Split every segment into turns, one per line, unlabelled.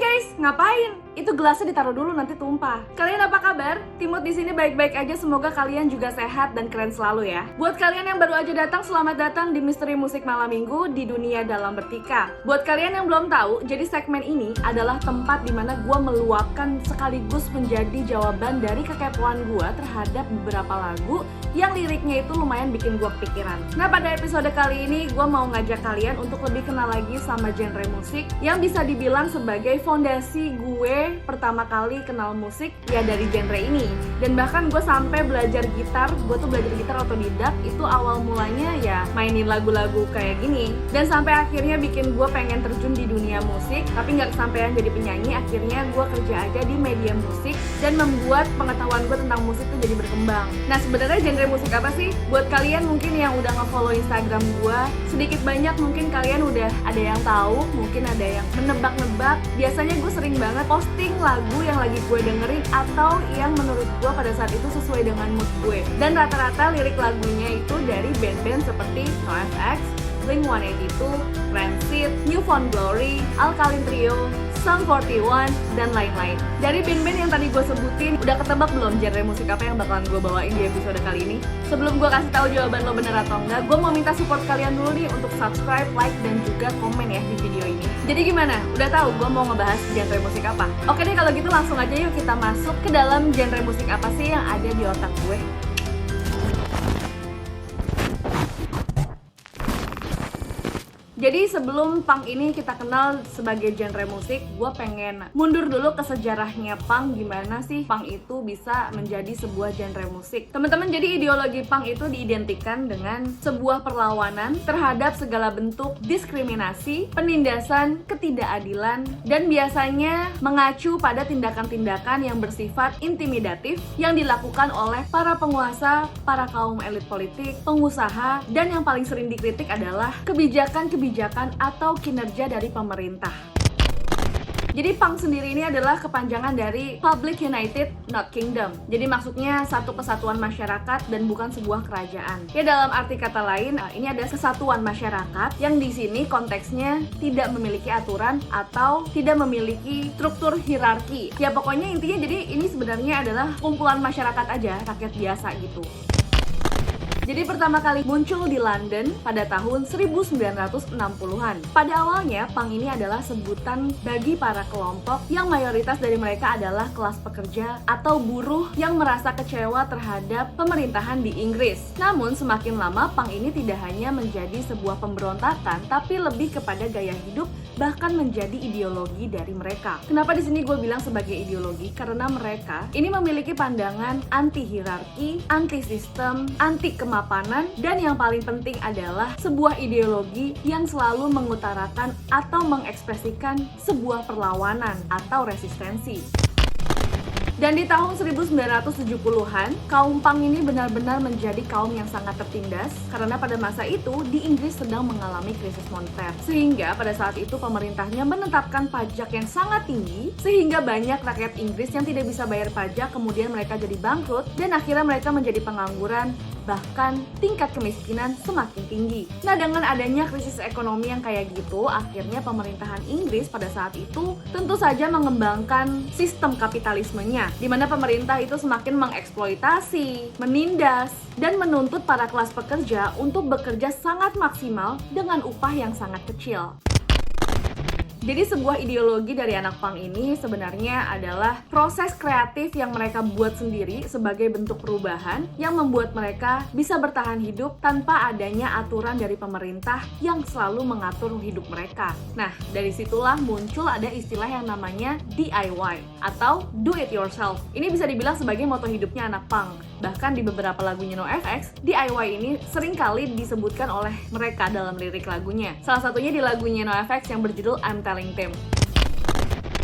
guys, ngapain? Itu gelasnya ditaruh dulu nanti tumpah. Kalian apa kabar? Timot di sini baik-baik aja, semoga kalian juga sehat dan keren selalu ya. Buat kalian yang baru aja datang, selamat datang di Misteri Musik Malam Minggu di Dunia Dalam Bertika. Buat kalian yang belum tahu, jadi segmen ini adalah tempat dimana gue meluapkan sekaligus menjadi jawaban dari kekepoan gue terhadap beberapa lagu yang liriknya itu lumayan bikin gue kepikiran. Nah, pada episode kali ini gue mau ngajak kalian untuk lebih kenal lagi sama genre musik yang bisa dibilang sebagai fondasi gue pertama kali kenal musik ya dari genre ini. Dan bahkan gue sampai belajar gitar, gue tuh belajar gitar otodidak, itu awal mulanya ya mainin lagu-lagu kayak gini. Dan sampai akhirnya bikin gue pengen terjun di dunia musik, tapi nggak kesampaian jadi penyanyi. Akhirnya gue kerja aja di media musik dan membuat pengetahuan gue tentang musik tuh jadi berkembang. Nah, sebenarnya genre musik apa sih? Buat kalian mungkin yang udah nge-follow Instagram gue, sedikit banyak mungkin kalian udah ada yang tahu, mungkin ada yang menebak-nebak. Biasanya gue sering banget posting lagu yang lagi gue dengerin atau yang menurut gue pada saat itu sesuai dengan mood gue. Dan rata-rata lirik lagunya itu dari band-band seperti NoFX, Blink-182, Rancid, New Found Glory, Alkaline Trio, Sum 41, dan lain-lain. Dari band-band yang tadi gue sebutin, udah ketebak belum genre musik apa yang bakalan gue bawain di episode kali ini? Sebelum gue kasih tahu jawaban lo bener atau enggak, gue mau minta support kalian dulu nih untuk subscribe, like, dan juga komen ya di video ini. Jadi gimana? Udah tahu gue mau ngebahas genre musik apa? Oke deh, kalau gitu langsung aja yuk kita masuk ke dalam genre musik apa sih yang ada di otak gue. Jadi sebelum punk ini kita kenal sebagai genre musik, gue pengen mundur dulu ke sejarahnya punk. Gimana sih punk itu bisa menjadi sebuah genre musik? Teman-teman, jadi ideologi punk itu diidentikan dengan sebuah perlawanan terhadap segala bentuk diskriminasi, penindasan, ketidakadilan, dan biasanya mengacu pada tindakan-tindakan yang bersifat intimidatif yang dilakukan oleh para penguasa, para kaum elit politik, pengusaha, dan yang paling sering dikritik adalah kebijakan atau kinerja dari pemerintah. Jadi punk sendiri ini adalah kepanjangan dari Public United Not Kingdom. Jadi maksudnya satu kesatuan masyarakat dan bukan sebuah kerajaan. Ya, dalam arti kata lain, ini ada kesatuan masyarakat yang di sini konteksnya tidak memiliki aturan atau tidak memiliki struktur hierarki. Ya pokoknya intinya jadi ini sebenarnya adalah kumpulan masyarakat aja, rakyat biasa gitu. Jadi pertama kali muncul di London pada tahun 1960-an. Pada awalnya, punk ini adalah sebutan bagi para kelompok yang mayoritas dari mereka adalah kelas pekerja atau buruh yang merasa kecewa terhadap pemerintahan di Inggris. Namun semakin lama, punk ini tidak hanya menjadi sebuah pemberontakan, tapi lebih kepada gaya hidup, bahkan menjadi ideologi dari mereka. Kenapa di sini gue bilang sebagai ideologi? Karena mereka ini memiliki pandangan anti-hierarki, anti-sistem, anti-kemapanan, dan yang paling penting adalah sebuah ideologi yang selalu mengutarakan atau mengekspresikan sebuah perlawanan atau resistensi. Dan di tahun 1970-an, kaum punk ini benar-benar menjadi kaum yang sangat tertindas karena pada masa itu di Inggris sedang mengalami krisis moneter. Sehingga pada saat itu pemerintahnya menetapkan pajak yang sangat tinggi sehingga banyak rakyat Inggris yang tidak bisa bayar pajak, kemudian mereka jadi bangkrut dan akhirnya mereka menjadi pengangguran, bahkan tingkat kemiskinan semakin tinggi. Nah, dengan adanya krisis ekonomi yang kayak gitu, akhirnya pemerintahan Inggris pada saat itu tentu saja mengembangkan sistem kapitalismenya, di mana pemerintah itu semakin mengeksploitasi, menindas, dan menuntut para kelas pekerja untuk bekerja sangat maksimal dengan upah yang sangat kecil. Jadi sebuah ideologi dari anak punk ini sebenarnya adalah proses kreatif yang mereka buat sendiri sebagai bentuk perubahan yang membuat mereka bisa bertahan hidup tanpa adanya aturan dari pemerintah yang selalu mengatur hidup mereka. Nah, dari situlah muncul ada istilah yang namanya DIY atau do it yourself. Ini bisa dibilang sebagai moto hidupnya anak punk. Bahkan di beberapa lagunya NoFX, DIY ini seringkali disebutkan oleh mereka dalam lirik lagunya. Salah satunya di lagunya NoFX yang berjudul I'm Telling Them.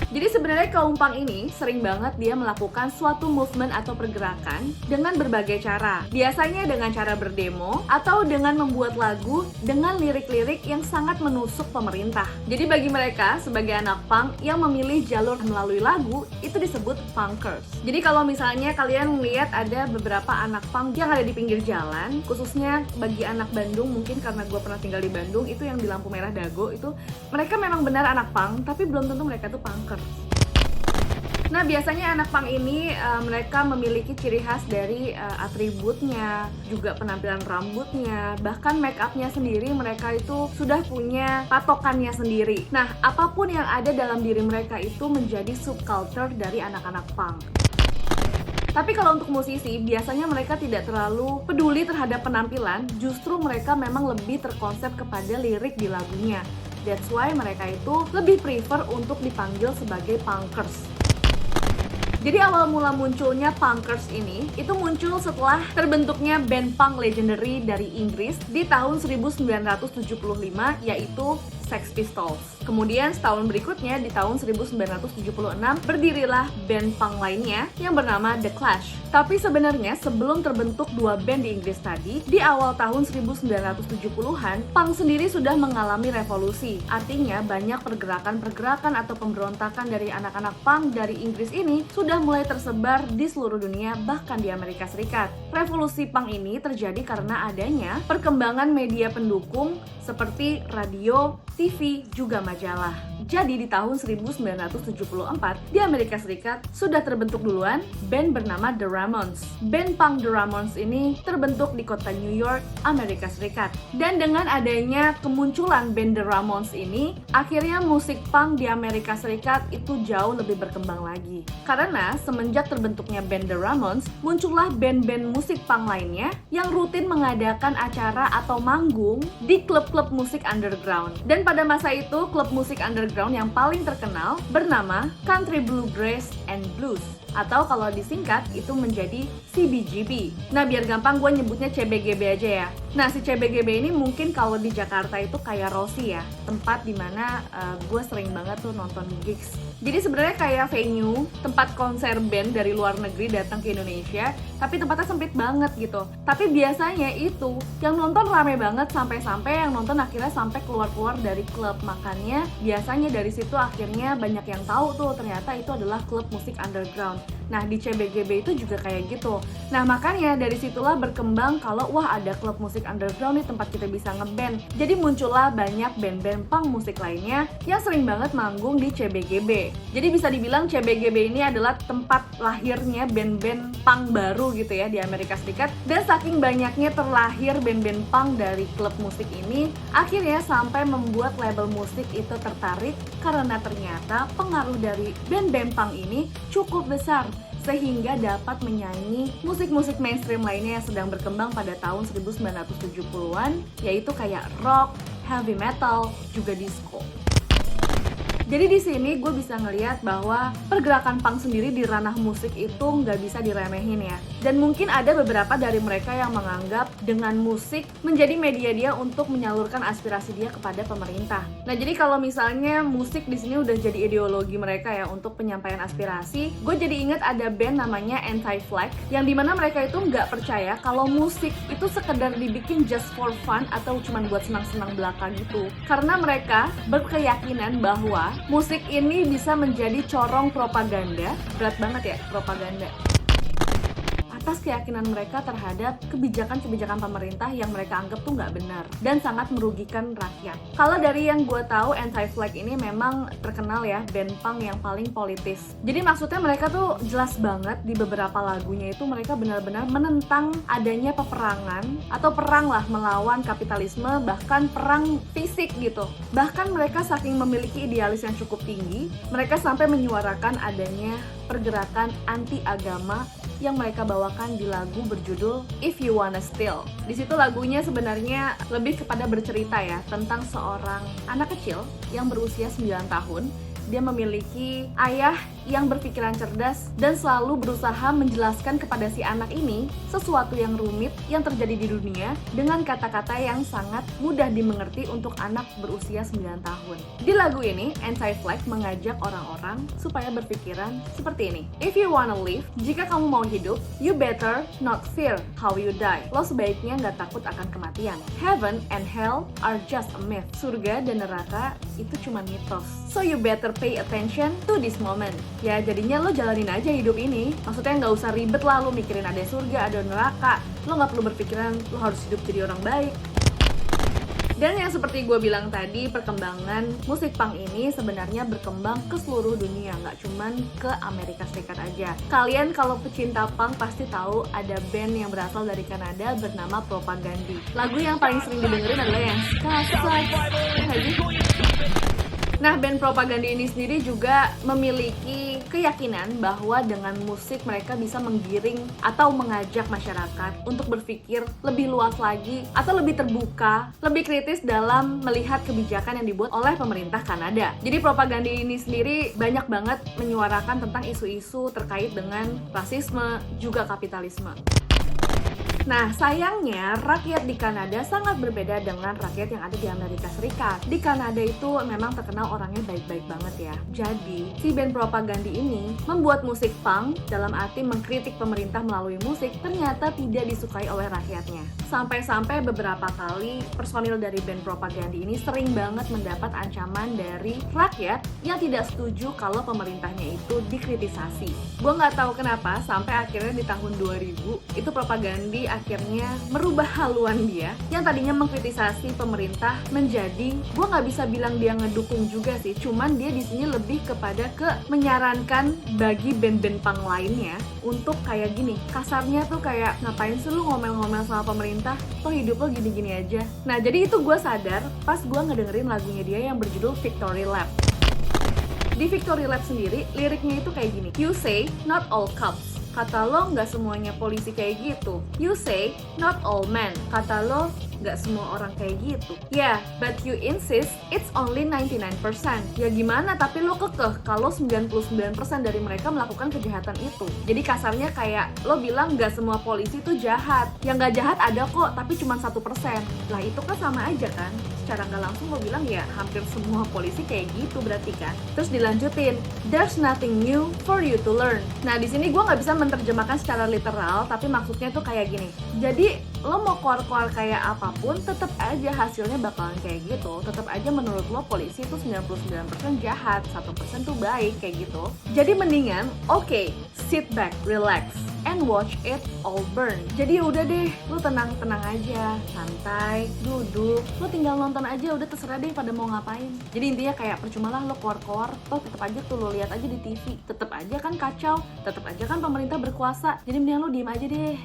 Jadi sebenarnya kaum punk ini sering banget dia melakukan suatu movement atau pergerakan dengan berbagai cara. Biasanya dengan cara berdemo atau dengan membuat lagu dengan lirik-lirik yang sangat menusuk pemerintah. Jadi bagi mereka sebagai anak punk yang memilih jalur melalui lagu itu disebut punkers. Jadi kalau misalnya kalian melihat ada beberapa anak punk yang ada di pinggir jalan, khususnya bagi anak Bandung, mungkin karena gue pernah tinggal di Bandung, itu yang di lampu merah Dago itu mereka memang benar anak punk, tapi belum tentu mereka tuh punkers. punkers. Nah, biasanya anak punk ini mereka memiliki ciri khas dari atributnya, juga penampilan rambutnya, bahkan make upnya sendiri mereka itu sudah punya patokannya sendiri. Nah, apapun yang ada dalam diri mereka itu menjadi subculture dari anak-anak punk. Tapi kalau untuk musisi, biasanya mereka tidak terlalu peduli terhadap penampilan, justru mereka memang lebih terkonsep kepada lirik di lagunya. That's why mereka itu lebih prefer untuk dipanggil sebagai punkers. Jadi awal mula munculnya punkers ini itu muncul setelah terbentuknya band punk legendary dari Inggris di tahun 1975, yaitu Sex Pistols. Kemudian setahun berikutnya di tahun 1976 berdirilah band punk lainnya yang bernama The Clash. Tapi sebenarnya sebelum terbentuk dua band di Inggris tadi, di awal tahun 1970-an, punk sendiri sudah mengalami revolusi. Artinya banyak pergerakan-pergerakan atau pemberontakan dari anak-anak punk dari Inggris ini sudah mulai tersebar di seluruh dunia, bahkan di Amerika Serikat. Revolusi punk ini terjadi karena adanya perkembangan media pendukung seperti radio, TV, juga majalah. Jadi di tahun 1974 di Amerika Serikat sudah terbentuk duluan band bernama The Ramones. Band punk The Ramones ini terbentuk di kota New York, Amerika Serikat. Dan dengan adanya kemunculan band The Ramones ini, akhirnya musik punk di Amerika Serikat itu jauh lebih berkembang lagi. Karena semenjak terbentuknya band The Ramones, muncullah band-band musik punk lainnya yang rutin mengadakan acara atau manggung di klub-klub musik underground. Dan pada masa itu, klub musik underground yang paling terkenal bernama Country Bluegrass and Blues, atau kalau disingkat itu menjadi CBGB. Nah, biar gampang gue nyebutnya CBGB aja ya. Nah, si CBGB ini mungkin kalau di Jakarta itu kayak Rossi ya, tempat dimana gue sering banget tuh nonton gigs. Jadi sebenarnya kayak venue, tempat konser band dari luar negeri datang ke Indonesia, tapi tempatnya sempit banget gitu. Tapi biasanya itu yang nonton rame banget sampai-sampai yang nonton akhirnya sampai keluar-keluar dari klub. Makanya biasanya dari situ akhirnya banyak yang tahu tuh ternyata itu adalah klub musik underground. Nah, di CBGB itu juga kayak gitu. Nah, makanya dari situlah berkembang kalau wah ada klub musik underground nih tempat kita bisa ngeband. Jadi muncullah banyak band-band punk musik lainnya yang sering banget manggung di CBGB. Jadi bisa dibilang CBGB ini adalah tempat lahirnya band-band punk baru gitu ya di Amerika Serikat. Dan saking banyaknya terlahir band-band punk dari klub musik ini, akhirnya sampai membuat label musik itu tertarik karena ternyata pengaruh dari band-band punk ini cukup besar sehingga dapat menyanyi musik-musik mainstream lainnya yang sedang berkembang pada tahun 1970-an, yaitu kayak rock, heavy metal, juga disco. Jadi di sini gue bisa ngeliat bahwa pergerakan punk sendiri di ranah musik itu nggak bisa diremehin ya. Dan mungkin ada beberapa dari mereka yang menganggap dengan musik menjadi media dia untuk menyalurkan aspirasi dia kepada pemerintah. Nah, jadi kalau misalnya musik di sini udah jadi ideologi mereka ya untuk penyampaian aspirasi, gue jadi inget ada band namanya Anti-Flag yang dimana mereka itu nggak percaya kalau musik itu sekedar dibikin just for fun atau cuma buat senang-senang belaka gitu. Karena mereka berkeyakinan bahwa musik ini bisa menjadi corong propaganda, berat banget ya propaganda, atas keyakinan mereka terhadap kebijakan-kebijakan pemerintah yang mereka anggap tuh nggak benar dan sangat merugikan rakyat. Kalau dari yang gue tahu, Anti-Flag ini memang terkenal ya band punk yang paling politis. Jadi maksudnya mereka tuh jelas banget di beberapa lagunya itu mereka benar-benar menentang adanya peperangan atau perang lah melawan kapitalisme, bahkan perang fisik gitu. Bahkan mereka saking memiliki idealis yang cukup tinggi, mereka sampai menyuarakan adanya pergerakan anti agama yang mereka bawakan di lagu berjudul If You Wanna Steal. Di situ lagunya sebenarnya lebih kepada bercerita ya tentang seorang anak kecil yang berusia 9 tahun. Dia memiliki ayah yang berpikiran cerdas dan selalu berusaha menjelaskan kepada si anak ini sesuatu yang rumit yang terjadi di dunia dengan kata-kata yang sangat mudah dimengerti untuk anak berusia 9 tahun. Di lagu ini, Anti-Flag mengajak orang-orang supaya berpikiran seperti ini. If you wanna live, jika kamu mau hidup, you better not fear how you die. Lo sebaiknya nggak takut akan kematian. Heaven and hell are just a myth. Surga dan neraka itu cuma mitos. So you better pay attention to this moment. Ya jadinya lo jalanin aja hidup ini. Maksudnya nggak usah ribet lah lo mikirin ada surga, ada neraka. Lo nggak perlu berpikiran lo harus hidup jadi orang baik. Dan yang seperti gue bilang tadi, perkembangan musik punk ini sebenarnya berkembang ke seluruh dunia, nggak cuman ke Amerika Serikat aja. Kalian kalau pecinta punk pasti tahu ada band yang berasal dari Kanada bernama Propagandhi. Lagu yang paling sering didengerin adalah yang Ska Sucks. Nah, band Propagandhi ini sendiri juga memiliki keyakinan bahwa dengan musik mereka bisa menggiring atau mengajak masyarakat untuk berpikir lebih luas lagi atau lebih terbuka, lebih kritis dalam melihat kebijakan yang dibuat oleh pemerintah Kanada. Jadi Propagandhi ini sendiri banyak banget menyuarakan tentang isu-isu terkait dengan rasisme, juga kapitalisme. Nah, sayangnya rakyat di Kanada sangat berbeda dengan rakyat yang ada di Amerika Serikat. Di Kanada itu memang terkenal orangnya baik-baik banget ya. Jadi, si band Propagandhi ini membuat musik punk dalam arti mengkritik pemerintah melalui musik ternyata tidak disukai oleh rakyatnya. Sampai-sampai beberapa kali personil dari band Propagandhi ini sering banget mendapat ancaman dari rakyat yang tidak setuju kalau pemerintahnya itu dikritisasi. Gue nggak tahu kenapa sampai akhirnya di tahun 2000 itu Propagandhi akhirnya merubah haluan dia yang tadinya mengkritisasi pemerintah menjadi, gue nggak bisa bilang dia ngedukung juga sih, cuman dia di sini lebih kepada ke menyarankan bagi band-band punk lainnya untuk kayak gini, kasarnya tuh kayak ngapain sih lu ngomel-ngomel sama pemerintah, toh hidup lo gini-gini aja. Nah, jadi itu gue sadar pas gue ngedengerin lagunya dia yang berjudul Victory Lap. Di Victory Lap sendiri, liriknya itu kayak gini, you say not all cops, kata lo nggak semuanya polisi kayak gitu. You say not all men, kata lo nggak semua orang kayak gitu. Yeah, but you insist it's only 99%. Ya gimana, tapi lo kekeh kalau 99% dari mereka melakukan kejahatan itu. Jadi kasarnya kayak lo bilang nggak semua polisi itu jahat. Yang nggak jahat ada kok, tapi cuma 1%. Lah itu kan sama aja kan? Secara nggak langsung lo bilang ya hampir semua polisi kayak gitu berarti kan. Terus dilanjutin, there's nothing new for you to learn. Nah di sini gue nggak bisa menerjemahkan secara literal, tapi maksudnya tuh kayak gini. Jadi lo mau keluar-keluar kayak apapun, tetap aja hasilnya bakalan kayak gitu. Tetap aja menurut lo polisi itu 99% jahat, 1% tuh baik kayak gitu. Jadi mendingan, okay, sit back, relax, and watch it all burn. Jadi udah deh, lo tenang-tenang aja, santai, duduk, lo tinggal nonton aja, udah terserah deh pada mau ngapain. Jadi intinya kayak percuma lah lo keluar-keluar, toh tetap aja tuh lo lihat aja di TV, tetap aja kan kacau, tetap aja kan pemerintah berkuasa. Jadi mendingan lo diem aja deh.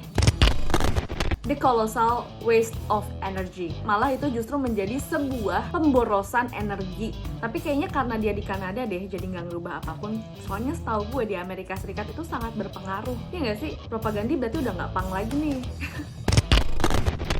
The colossal waste of energy. Malah itu justru menjadi sebuah pemborosan energi. Tapi kayaknya karena dia di Kanada deh, jadi nggak ngerubah apapun. Soalnya setahu gue di Amerika Serikat itu sangat berpengaruh. Ya nggak sih? Propagandhi berarti udah nggak punk lagi nih.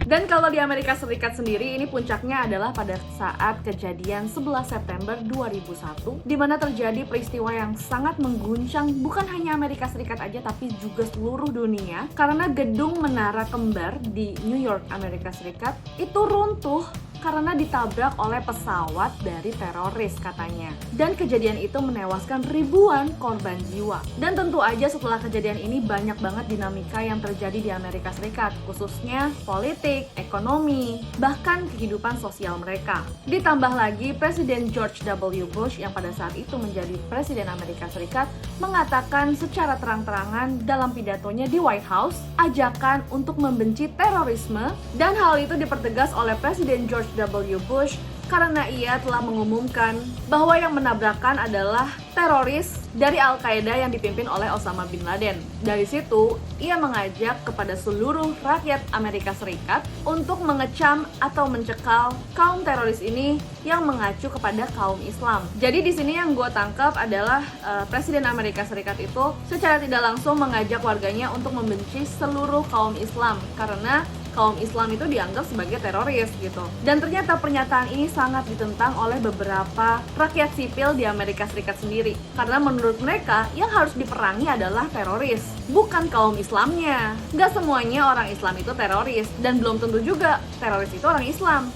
Dan kalau di Amerika Serikat sendiri, ini puncaknya adalah pada saat kejadian 11 September 2001, di mana terjadi peristiwa yang sangat mengguncang bukan hanya Amerika Serikat aja, tapi juga seluruh dunia, karena gedung menara kembar di New York, Amerika Serikat, itu runtuh karena ditabrak oleh pesawat dari teroris katanya. Dan kejadian itu menewaskan ribuan korban jiwa. Dan tentu aja setelah kejadian ini banyak banget dinamika yang terjadi di Amerika Serikat, khususnya politik, ekonomi, bahkan kehidupan sosial mereka. Ditambah lagi Presiden George W. Bush yang pada saat itu menjadi Presiden Amerika Serikat mengatakan secara terang-terangan dalam pidatonya di White House, ajakan untuk membenci terorisme, dan hal itu dipertegas oleh Presiden George W. Bush karena ia telah mengumumkan bahwa yang menabrakkan adalah teroris dari Al-Qaeda yang dipimpin oleh Osama bin Laden. Dari situ, ia mengajak kepada seluruh rakyat Amerika Serikat untuk mengecam atau mencekal kaum teroris ini yang mengacu kepada kaum Islam. Jadi di sini yang gue tangkap adalah Presiden Amerika Serikat itu secara tidak langsung mengajak warganya untuk membenci seluruh kaum Islam karena kaum Islam itu dianggap sebagai teroris gitu. Dan ternyata pernyataan ini sangat ditentang oleh beberapa rakyat sipil di Amerika Serikat sendiri. Karena menurut mereka yang harus diperangi adalah teroris, bukan kaum Islamnya. Nggak semuanya orang Islam itu teroris, dan belum tentu juga teroris itu orang Islam.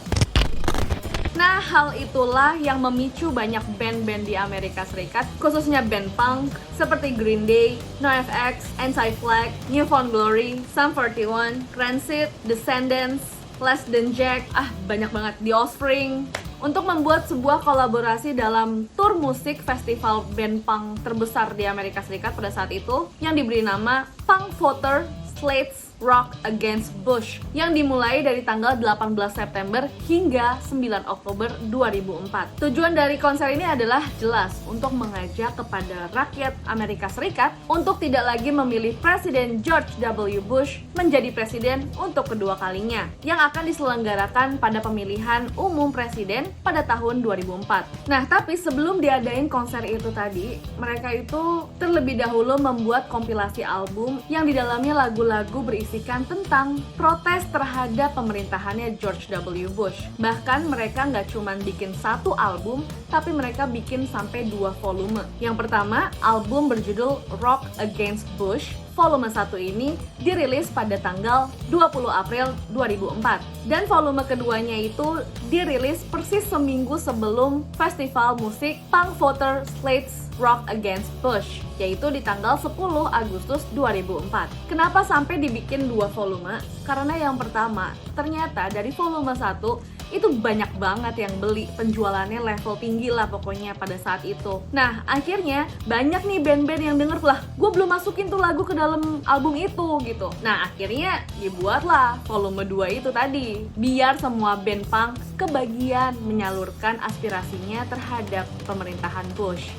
Nah, hal itulah yang memicu banyak band-band di Amerika Serikat, khususnya band punk seperti Green Day, NoFX, Anti-Flag, New Found Glory, Sum 41, Rancid, Descendants, Less Than Jack, banyak banget, The Offspring, untuk membuat sebuah kolaborasi dalam tur musik festival band punk terbesar di Amerika Serikat pada saat itu yang diberi nama Punk Voter Slates Rock Against Bush yang dimulai dari tanggal 18 September hingga 9 Oktober 2004. Tujuan dari konser ini adalah jelas untuk mengajak kepada rakyat Amerika Serikat untuk tidak lagi memilih Presiden George W. Bush menjadi presiden untuk kedua kalinya yang akan diselenggarakan pada pemilihan umum presiden pada tahun 2004. Nah, tapi sebelum diadain konser itu tadi, mereka itu terlebih dahulu membuat kompilasi album yang di dalamnya lagu-lagu berisikan tentang protes terhadap pemerintahannya George W. Bush. Bahkan mereka nggak cuma bikin satu album, tapi mereka bikin sampai 2 volume. Yang pertama, album berjudul Rock Against Bush. Volume 1 ini dirilis pada tanggal 20 April 2004. Dan volume keduanya itu dirilis persis seminggu sebelum festival musik Punk Voter Slates Rock Against Bush, yaitu di tanggal 10 Agustus 2004. Kenapa sampai dibikin 2 volume? Karena yang pertama, ternyata dari volume 1 itu banyak banget yang beli, penjualannya level tinggi lah pokoknya pada saat itu. Nah, akhirnya banyak nih band-band yang denger, lah gue belum masukin tuh lagu ke dalam album itu gitu. Nah, akhirnya dibuatlah volume 2 itu tadi, biar semua band punk kebagian menyalurkan aspirasinya terhadap pemerintahan Bush.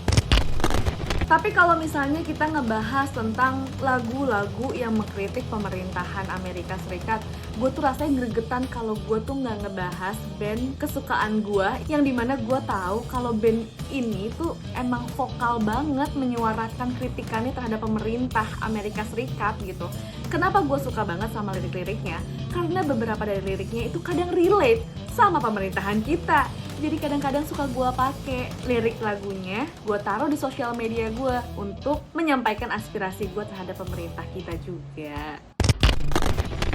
Tapi kalau misalnya kita ngebahas tentang lagu-lagu yang mengkritik pemerintahan Amerika Serikat, gue tuh rasanya gregetan kalau gue tuh nggak ngebahas band kesukaan gue, yang dimana gue tahu kalau band ini tuh emang vokal banget menyuarakan kritikannya terhadap pemerintah Amerika Serikat gitu. Kenapa gue suka banget sama lirik-liriknya? Karena beberapa dari liriknya itu kadang relate sama pemerintahan kita. Jadi kadang-kadang suka gue pakai lirik lagunya, gue taruh di sosial media gue untuk menyampaikan aspirasi gue terhadap pemerintah kita juga.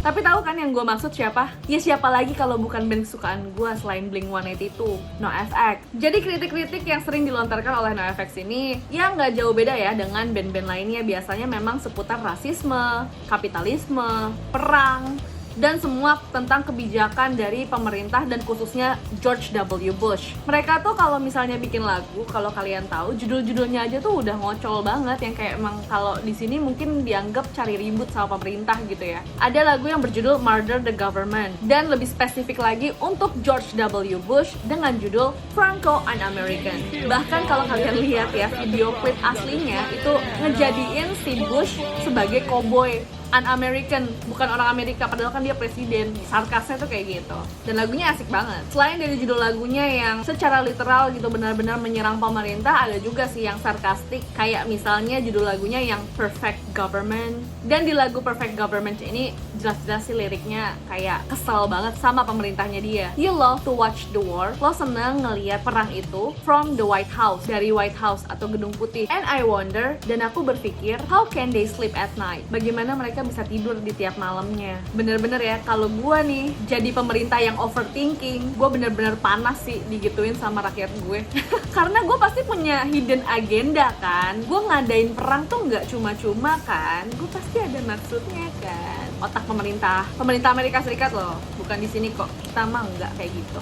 Tapi tahu kan yang gue maksud siapa? Ya siapa lagi kalau bukan band kesukaan gue selain Blink-182, NoFX. Jadi kritik-kritik yang sering dilontarkan oleh NoFX ini ya nggak jauh beda ya dengan band-band lainnya. Biasanya memang seputar rasisme, kapitalisme, perang, dan semua tentang kebijakan dari pemerintah dan khususnya George W. Bush. Mereka tuh kalau misalnya bikin lagu, kalau kalian tahu judul-judulnya aja tuh udah ngocol banget, yang kayak emang kalau di sini mungkin dianggap cari ribut sama pemerintah gitu ya. Ada lagu yang berjudul Murder the Government, dan lebih spesifik lagi untuk George W. Bush dengan judul Franco an American. Bahkan kalau kalian lihat ya video klip aslinya itu ngejadiin si Bush sebagai cowboy, un-American, bukan orang Amerika, padahal kan dia presiden. Sarkasnya tuh kayak gitu. Dan lagunya asik banget. Selain dari judul lagunya yang secara literal gitu benar-benar menyerang pemerintah, ada juga sih yang sarkastik, kayak misalnya judul lagunya yang Perfect Government. Dan di lagu Perfect Government ini jelas-jelas sih liriknya kayak kesel banget sama pemerintahnya dia. You love to watch the war. Lo seneng ngeliat perang itu from the White House, dari White House atau Gedung Putih. And I wonder, dan aku berpikir, how can they sleep at night? Bagaimana mereka bisa tidur di tiap malamnya. Bener-bener ya, kalau gue nih jadi pemerintah yang overthinking, gue bener-bener panas sih digituin sama rakyat gue. Karena gue pasti punya hidden agenda kan. Gue ngadain perang tuh nggak cuma-cuma kan. Gue pasti ada maksudnya kan. Otak pemerintah Amerika Serikat loh, bukan di sini kok. Kita mah nggak kayak gitu.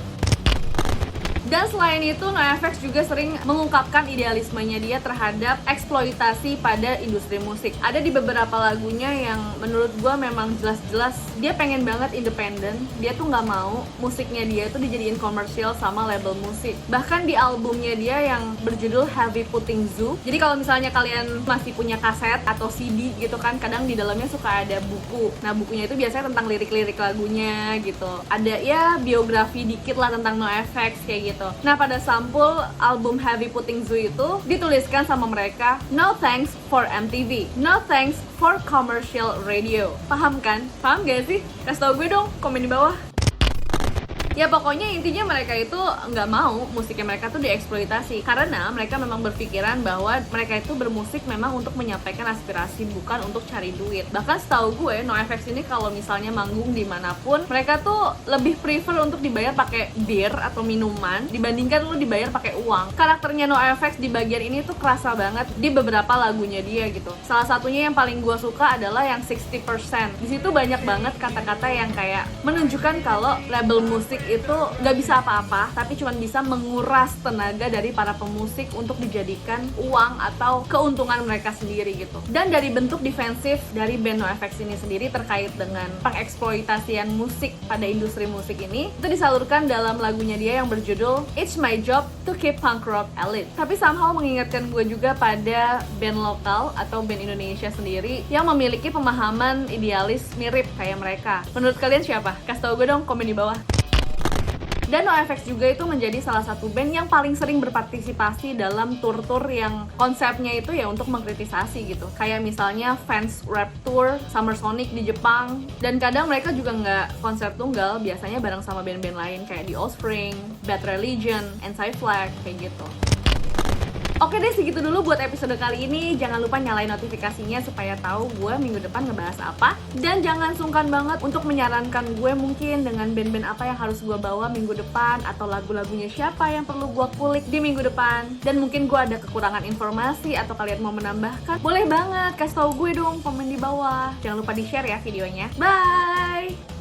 Dan selain itu, NoFX juga sering mengungkapkan idealismenya dia terhadap eksploitasi pada industri musik. Ada di beberapa lagunya yang menurut gue memang jelas-jelas dia pengen banget independen. Dia tuh nggak mau musiknya dia tuh dijadiin komersial sama label musik. Bahkan di albumnya dia yang berjudul Heavy Putting Zoo. Jadi kalau misalnya kalian masih punya kaset atau CD gitu kan, kadang di dalamnya suka ada buku. Nah, bukunya itu biasanya tentang lirik-lirik lagunya gitu. Ada ya biografi dikit lah tentang NoFX kayak gitu. Nah, pada sampul album Heavy Putting Zoo itu dituliskan sama mereka, no thanks for MTV, no thanks for commercial radio. Paham kan? Paham gak sih? Kasih tau gue dong, komen di bawah. Ya pokoknya intinya mereka itu nggak mau musiknya mereka tuh dieksploitasi, karena mereka memang berpikiran bahwa mereka itu bermusik memang untuk menyampaikan aspirasi, bukan untuk cari duit. Bahkan setahu gue NoFX ini kalau misalnya manggung dimanapun, mereka tuh lebih prefer untuk dibayar pakai beer atau minuman dibandingkan lu dibayar pakai uang. Karakternya NoFX di bagian ini tuh kerasa banget di beberapa lagunya dia gitu. Salah satunya yang paling gue suka adalah yang 60%. Di situ banyak banget kata-kata yang kayak menunjukkan kalau label musik itu nggak bisa apa-apa, tapi cuma bisa menguras tenaga dari para pemusik untuk dijadikan uang atau keuntungan mereka sendiri gitu. Dan dari bentuk defensif dari band NoFX ini sendiri terkait dengan pengeksploitasian musik pada industri musik ini, itu disalurkan dalam lagunya dia yang berjudul It's My Job to Keep Punk Rock Elite. Tapi somehow mengingatkan gue juga pada band lokal atau band Indonesia sendiri yang memiliki pemahaman idealis mirip kayak mereka. Menurut kalian siapa? Kasih tau gue dong, komen di bawah. Dan NoFX juga itu menjadi salah satu band yang paling sering berpartisipasi dalam tur-tur yang konsepnya itu ya untuk mengkritisasi gitu. Kayak misalnya Fans Rap Tour, Summer Sonic di Jepang. Dan kadang mereka juga nggak konser tunggal, biasanya bareng sama band-band lain kayak The Offspring, Bad Religion, Anti-Flag, kayak gitu. Oke deh, segitu dulu buat episode kali ini. Jangan lupa nyalain notifikasinya supaya tahu gue minggu depan ngebahas apa. Dan jangan sungkan banget untuk menyarankan gue mungkin dengan band-band apa yang harus gue bawa minggu depan, atau lagu-lagunya siapa yang perlu gue kulik di minggu depan. Dan mungkin gue ada kekurangan informasi atau kalian mau menambahkan, boleh banget kasih tahu gue dong, komen di bawah. Jangan lupa di-share ya videonya. Bye!